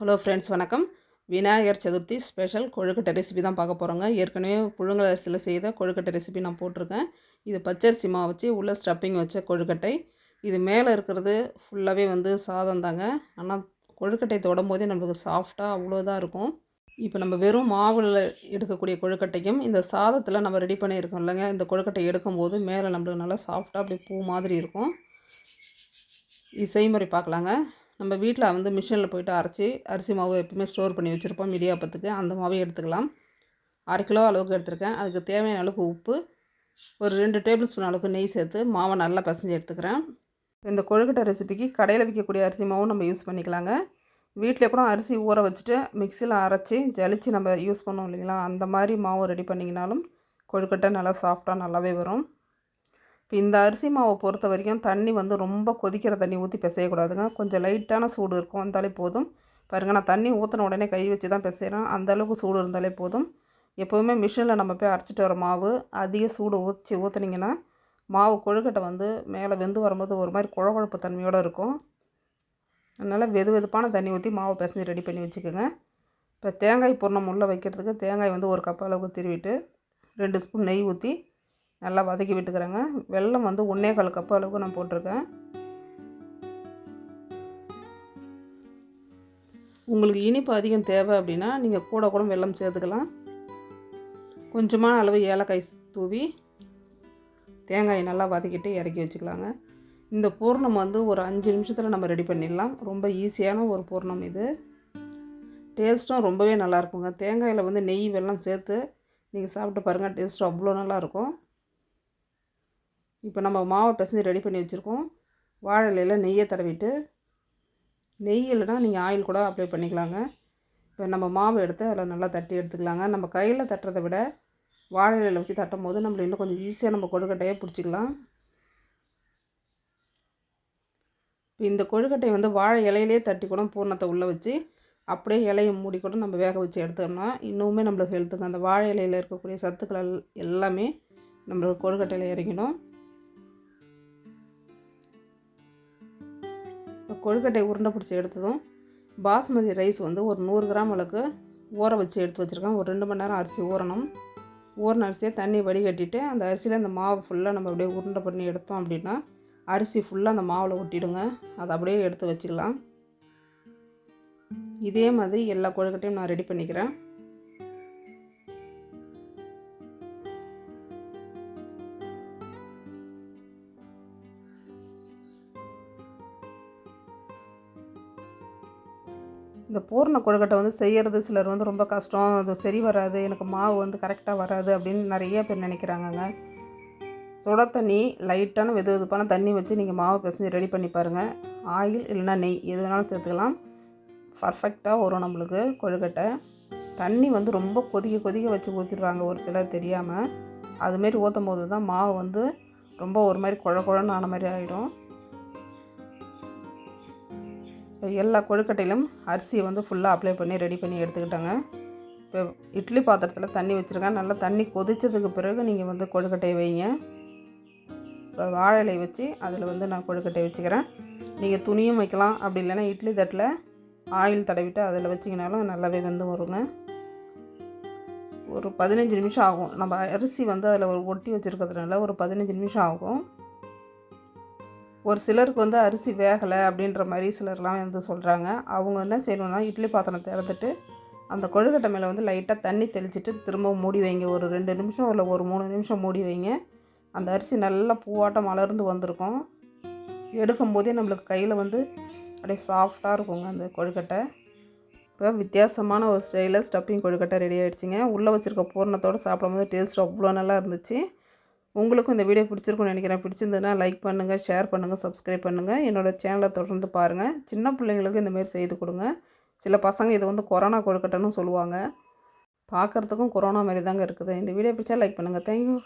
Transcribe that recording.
Hello friends, வணக்கம். Vinayagar Chaturthi special கொழுக்கட்டை recipe தான் பார்க்க போகிறோங்க. ஏற்கனவே புழுங்கல் அரிசியில் செய்த கொழுக்கட்டை ரெசிபி நான் போட்டிருக்கேன். இது பச்சரிசி மாவு வச்சு உள்ள ஸ்டப்பிங் வச்ச கொழுக்கட்டை. இது மேலே இருக்கிறது ஃபுல்லாகவே சாதம் தாங்க. ஆனால் கொழுக்கட்டை தொடும்போதே நம்மளுக்கு சாஃப்டாக அவ்வளோதான் இருக்கும். இப்போ நம்ம வெறும் மாவில் எடுக்கக்கூடிய கொழுக்கட்டைக்கும் இந்த சாதத்தில் நம்ம ரெடி பண்ணியிருக்கோம் இல்லைங்க, இந்த கொழுக்கட்டை எடுக்கும்போது மேலே நம்மளுக்கு நல்லா சாஃப்டாக அப்படி பூ மாதிரி இருக்கும். இது செய்முறை பார்க்கலாங்க. நம்ம வீட்டில் மிஷினில் போய்ட்டு அரைச்சி அரிசி மாவு எப்பவுமே ஸ்டோர் பண்ணி வச்சுருப்போம் இடியாப்பத்துக்கு. அந்த மாவை எடுத்துக்கலாம். 1/2 கிலோ அளவுக்கு எடுத்துருக்கேன். அதுக்கு தேவையான அளவுக்கு உப்பு, ஒரு 2 டேபிள் ஸ்பூன் அளவுக்கு நெய் சேர்த்து மாவை நல்லா பிசைஞ்சு எடுத்துக்கிறேன். இந்த கொழுக்கட்டை ரெசிபிக்கு கடையில் விற்கக்கூடிய அரிசி மாவும் நம்ம யூஸ் பண்ணிக்கலாங்க. வீட்டில் கூட அரிசி ஊற வச்சுட்டு மிக்சியில் அரைச்சி ஜலிச்சு நம்ம யூஸ் பண்ணோம் இல்லைங்களா, அந்த மாதிரி மாவு ரெடி பண்ணிங்கனாலும் கொழுக்கட்டை நல்லா சாஃப்டாக நல்லாவே வரும். இப்போ இந்த அரிசி மாவை பொறுத்த வரைக்கும் தண்ணி ரொம்ப கொதிக்கிற தண்ணி ஊற்றி பிசையக்கூடாதுங்க. கொஞ்சம் லைட்டான சூடு இருக்கும், இருந்தாலே போதும். பாருங்கள், நான் தண்ணி ஊற்றின உடனே கை வச்சு தான் பிசைகிறேன். அந்தளவுக்கு சூடு இருந்தாலே போதும். எப்போவுமே மிஷினில் நம்ம போய் அரைச்சிட்டு வர மாவு அதிக சூடு ஊற்றினீங்கன்னா மாவு கொழுக்கட்டை மேலே வெந்து வரும்போது ஒரு மாதிரி குழகுழப்பு தன்மையோடு இருக்கும். அதனால் வெதுப்பான தண்ணி ஊற்றி மாவை பிசைஞ்சு ரெடி பண்ணி வச்சுக்கோங்க. இப்போ தேங்காய் பூர்ணம் உள்ளே வைக்கிறதுக்கு தேங்காய் 1 கப் அளவுக்கு திருவிட்டு 2 ஸ்பூன் நெய் ஊற்றி நல்லா வதக்கி விட்டுக்கிறேங்க. வெல்லம் 1/4 கப் அளவுக்கு நான் போட்டிருக்கேன். உங்களுக்கு இனிப்பு அதிகம் தேவை அப்படின்னா நீங்கள் கூட வெல்லம் சேர்த்துக்கலாம். கொஞ்சமான அளவு ஏலக்காய் தூவி தேங்காயை நல்லா வதக்கிட்டு இறக்கி வச்சுக்கலாங்க. இந்த பூர்ணம் ஒரு 5 நிமிஷத்தில் நம்ம ரெடி பண்ணிடலாம். ரொம்ப ஈஸியான ஒரு பூர்ணம் இது. டேஸ்ட்டும் ரொம்பவே நல்லாயிருக்குங்க. தேங்காயில் நெய் வெல்லம் சேர்த்து நீங்கள் சாப்பிட்டு பாருங்கள், டேஸ்ட்டும் அவ்வளோ நல்லாயிருக்கும். இப்போ நம்ம மாவை பிசைஞ்சு ரெடி பண்ணி வச்சுருக்கோம். வாழை இலையில் நெய்யை தடவிட்டு, நெய் இல்லைனா நீங்கள் ஆயில் கூட அப்ளை பண்ணிக்கலாங்க. இப்போ நம்ம மாவை எடுத்து அதில் நல்லா தட்டி எடுத்துக்கலாங்க. நம்ம கையில் தட்டுறதை விட வாழை இலையில் வச்சு தட்டும் போது நம்மளுக்கு இன்னும் கொஞ்சம் ஈஸியாக நம்ம கொழுக்கட்டையை பிடிச்சிக்கலாம். இப்போ இந்த கொழுக்கட்டை வாழை இலையிலே தட்டி கூட பூர்ணத்தை உள்ளே வச்சு அப்படியே இலையை மூடி கூட நம்ம வேக வச்சு எடுத்தோம்னா இன்னுமே நம்மளுக்கு ஹெல்த்துங்க. அந்த வாழை இலையில் இருக்கக்கூடிய சத்துக்கள் எல்லாமே நம்மளுக்கு கொழுக்கட்டையில் இறங்கிடும். கொழுக்கட்டை உருண்டை பிடிச்சி எடுத்ததும் பாஸ்மதி ரைஸ் ஒரு 100 கிராம் அளவுக்கு ஊற வச்சு எடுத்து வச்சுருக்கேன். ஒரு 2 மணி நேரம் அரிசி ஊறணும். ஊறின அரிசியை தண்ணி வடிகட்டிட்டு அந்த அரிசியில் அந்த மாவு ஃபுல்லாக நம்ம அப்படியே உருண்டை பண்ணி எடுத்தோம் அப்படின்னா அரிசி ஃபுல்லாக அந்த மாவில் ஒட்டிடுங்க. அதை அப்படியே எடுத்து வச்சுக்கலாம். இதே மாதிரி எல்லா கொழுக்கட்டையும் நான் ரெடி பண்ணிக்கிறேன். இந்த பூர்ண கொழுக்கட்டை செய்கிறது சிலர் ரொம்ப கஷ்டம், அது சரி வராது, எனக்கு மாவு கரெக்டாக வராது அப்படின்னு நிறைய பேர் நினைக்கிறாங்கங்க. சுட தண்ணி லைட்டான வெதுப்பான தண்ணி வச்சு நீங்கள் மாவு பிசைஞ்சு ரெடி பண்ணி பாருங்கள். ஆயில் இல்லைனா நெய் எது வேணாலும் சேர்த்துக்கலாம். பர்ஃபெக்டாக வரும் நம்மளுக்கு கொழுக்கட்டை. தண்ணி ரொம்ப கொதிக்க வச்சு ஊற்றிடுறாங்க ஒரு சிலர் தெரியாமல். அதுமாரி ஊற்றும் போது தான் மாவு ரொம்ப ஒரு மாதிரி குழன்னு ஆன மாதிரி ஆகிடும். எல்லா கொழுக்கட்டையிலும் அரிசியை ஃபுல்லாக அப்ளை பண்ணி ரெடி பண்ணி எடுத்துக்கிட்டாங்க. இப்போ இட்லி பாத்திரத்தில் தண்ணி வச்சுருக்கேன். நல்லா தண்ணி கொதித்ததுக்கு பிறகு நீங்கள் கொழுக்கட்டையை வைங்க. இப்போ வாழை இலை வச்சு அதில் நான் கொழுக்கட்டை வச்சுக்கிறேன். நீங்கள் துணியும் வைக்கலாம், அப்படி இல்லைன்னா இட்லி தட்டில் ஆயில் தடவிட்டு அதில் வச்சிங்கனாலும் நல்லாவே வருங்க. ஒரு 15 நிமிஷம் ஆகும். நம்ம அரிசி அதில் ஒட்டி வச்சுருக்கிறதுனால ஒரு 15 நிமிஷம் ஆகும். ஒரு சிலருக்கு அரிசி வேகலை அப்படின்ற மாதிரி சிலர்லாம் சொல்கிறாங்க. அவங்க என்ன செய்யணும்னா இட்லி பாத்திரம் திறந்துட்டு அந்த கொழுக்கட்டை மேலே லைட்டாக தண்ணி தெளிச்சிட்டு திரும்ப மூடி வைங்க. ஒரு 2 நிமிஷம் இல்லை ஒரு 3 நிமிஷம் மூடி வைங்க. அந்த அரிசி நல்லா பூவாட்டம் மலர்ந்து வந்திருக்கும். எடுக்கும்போதே நம்மளுக்கு கையில் அப்படியே சாஃப்டாக இருக்குங்க அந்த கொழுக்கட்டை. இப்போ வித்தியாசமான ஒரு ஸ்டைலில் ஸ்டப்பிங் கொழுக்கட்டை ரெடி ஆகிடுச்சிங்க. உள்ளே வச்சுருக்க பூர்ணத்தோடு சாப்பிடும்போது டேஸ்ட் அவ்வளோ நல்லா இருந்துச்சு. உங்களுக்கும் இந்த வீடியோ பிடிச்சிருக்குன்னு நினைக்கிறேன். பிடிச்சிருந்ததுன்னா லைக் பண்ணுங்கள், ஷேர் பண்ணுங்கள், சப்ஸ்கிரைப் பண்ணுங்கள். என்னோடய சேனலை தொடர்ந்து பாருங்கள். சின்ன பிள்ளைங்களுக்கு இந்தமாரி செய்து கொடுங்க. சில பசங்க இது கொரோனா கொழுக்கட்டைன்னு சொல்லுவாங்க. பார்க்குறதுக்கும் கொரோனா மாதிரி தாங்க இருக்குது. இந்த வீடியோ பிடிச்சா லைக் பண்ணுங்கள். தேங்க்யூ.